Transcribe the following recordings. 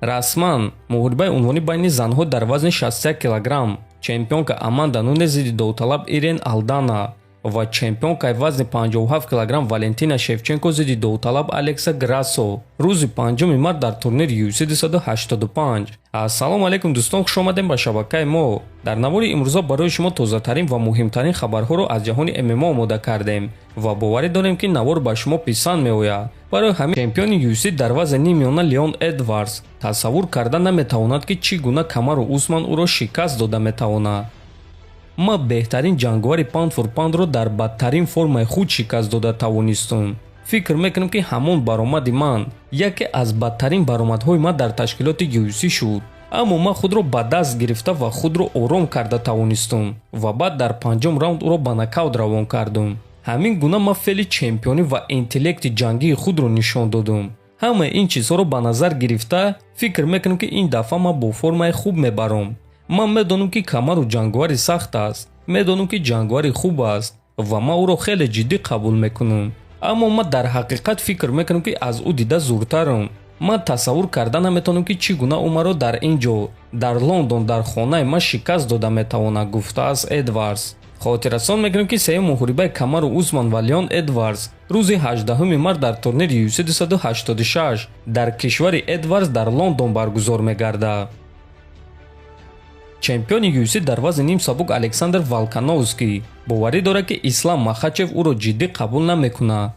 расман муҳорибаи унвонӣ байни занҳо дар вазни 61 килограмм чемпионка Аманда Нунес зидди довталаб Ирен Алдана ва чемпионкаи вазни 57 килограмм Валентина Шевченко зидди довталаб Алекса Грассо рӯзи 5 март дар турнири UFC 285. Ассалому алайкум дӯстон, хуш омадем ба шабакаи мо. дар навори имрӯза барои шумо тозатарин ва муҳимтарин хабарҳоро аз ҷаҳони ММА омода кардем ва боварӣ дорем ки навор ба шумо писанд меояд. барои ҳамин чемпиони UFC дар вазни нимёна Леон Эдвардс тасаввур карда наметавонад ки чӣ гуна Камару Усман ӯро шикаст дода метавонад. ма беҳтарин ҷанговари паунд-фур-паундро дар бадтарин формаи худ шикаст дода тавонистум. фикр мекунам ки ҳамон баромади ман яке аз бадтарин баромадҳои ман дар ташкилоти UFC шуд. аммо ман худро ба даст гирифта ва худро ором карда тавонистум ва баъд дар панҷум раунд ӯро ба нокаут равон кардум. ҳамин гуна ман феъли чемпионӣ ва интеллекти ҷангии худро нишон додум. ҳамаи ин чизҳоро ба назар гирифта фикр мекунам ки ин дафъа ман бо формаи хуб мебарам. ман медонам ки Камару ҷанговари сахт аст, медонам ки ҷанговари хуб аст ва ман ӯро хеле ҷиддӣ қабул мекунам. аммо ман дар ҳақиқат фикр мекунам ки аз ӯ дида зӯртарам. ман тасаввур карда наметавонам ки чӣ гуна ӯ маро дар ин ҷо дар Лондон дар хонаи ман шикаст дода метавонад, гуфтааст Эдвардс. хотиррасон мекунем ки сеюм муҳорибаи Камару Усман ва Леон Эдвардс рӯзи 18 март дар турнири UFC 286 дар кишвари Эдвардс дар Лондон баргузор мегардад. чемпиони UFC дар вазни нимсабук Александр Волкановский боварӣ дорад ки Ислам Махачев ӯро ҷиддӣ қабул намекунад.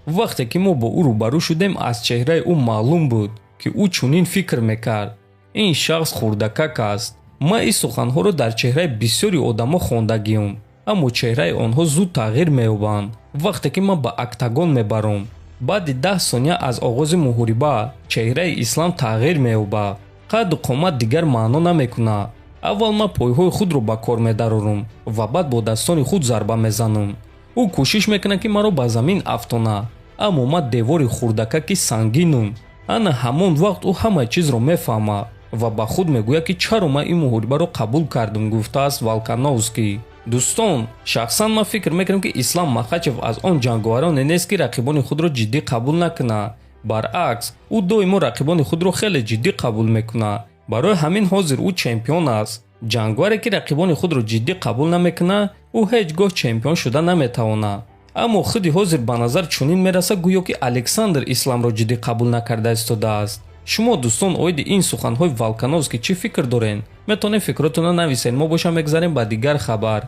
вақте ки мо бо ӯ рӯбарӯ шудем аз чеҳраи ӯ маълум буд ки ӯ чунин фикр мекард: ин шахс хурдакак аст. ман ин суханҳоро дар чеҳраи бисёри одамо хондагиам, аммо чеҳраи онҳо зуд тағйир меёбанд вақте ки ман ба октагон мебарам. баъди 10 сония аз оғози муҳориба чеҳраи Ислам тағйир меёбад. қадду қомат дигар маъно намекунад. аввал ман пойҳои худро ба кор медарорам ва баъд бо дастони худ зарба мезанам. ӯ кӯшиш мекунад ки маро ба замин афтонад, аммо ман девори хурдакаки сангинам. ана ҳамон вақт ӯ ҳамаи чизро мефаҳмад ва ба худ мегӯяд ки чаро ман ин муҳорибаро қабул кардам, гуфтааст Волкановский. дӯстон, шахсан ман фикр мекунам ки Ислам Махачев аз он ҷанговароне нест ки рақибони худро ҷиддӣ қабул накунад. баръакс, ӯ доимо рақибони худро хеле ҷиддӣ қабул мекунад. барои ҳамин ҳозир ӯ чемпион аст. ҷанговаре ки рақибони худро ҷиддӣ қабул намекунад, ӯ ҳеҷ гоҳ чемпион шуда наметавонад. аммо худи ҳозир ба назар чунин мерасад гӯё ки Александр Исламро ҷиддӣ қабул накарда истодааст. шумо дӯстон оиди ин суханҳои Волкановский чӣ фикр доред? метавонед фикротонро нависед. мо бошам мегзарем ба дигар хабар.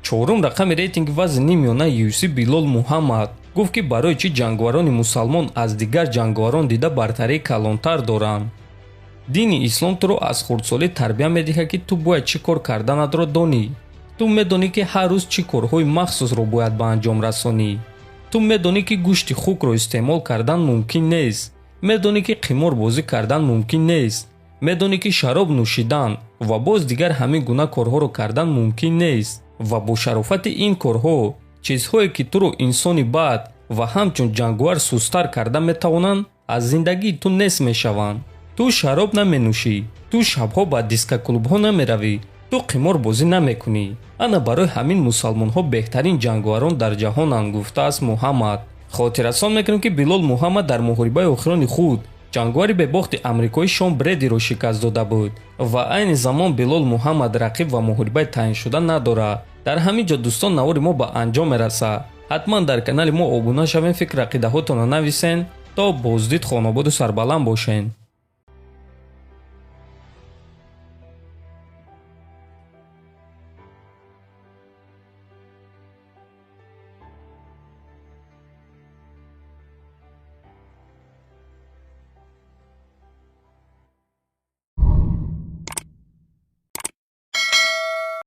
чорум рақами рейтинги вазни нимёнаи UFC Билол Муҳаммад гуфт ки барои чӣ ҷанговарони мусалмон аз дигар ҷанговарон дида бартарии калонтар доранд. дини ислом туро аз хурдсолӣ тарбия медиҳад ки ту бояд чӣ кор карданатро донӣ. ту медонӣ ки ҳар рӯз чӣ корҳои махсусро бояд ба анҷом расонӣ. ту медонӣ ки гӯшти хукро истеъмол кардан мумкин нест. медонӣ ки қиморбозӣ кардан мумкин нест. медонӣ ки шароб нӯшидан ва боз дигар ҳамин гуна корҳоро кардан мумкин нест. ва бо шарофати ин корҳо чизҳое ки туро инсони бад ва ҳамчун ҷанговар сустар карда метавонанд, аз зиндагии ту нест мешаванд. ту шароб наменӯшӣ, ту шабҳо ба дискаклубҳо намеравӣ, ту қиморбозӣ намекунӣ. ана барои ҳамин мусалмонҳо беҳтарин ҷанговарон дар ҷаҳонанд, гуфтааст Муҳаммад. хотиррасон мекунем ки Билол Муҳаммад дар муҳорибаи охирони худ ҷанговари бебохти амрикоӣ Шон Бредиро шикаст дода буд ва айни замон Билол Муҳаммад рақиб ва муҳорибаи таъиншуда надорад. дар ҳамин ҷо дӯстон навори мо ба анҷом мерасад. ҳатман дар канали мо обуна шавем, фикр ақидаҳотонро нависен. то боздид хонободу сарбаланд бошед.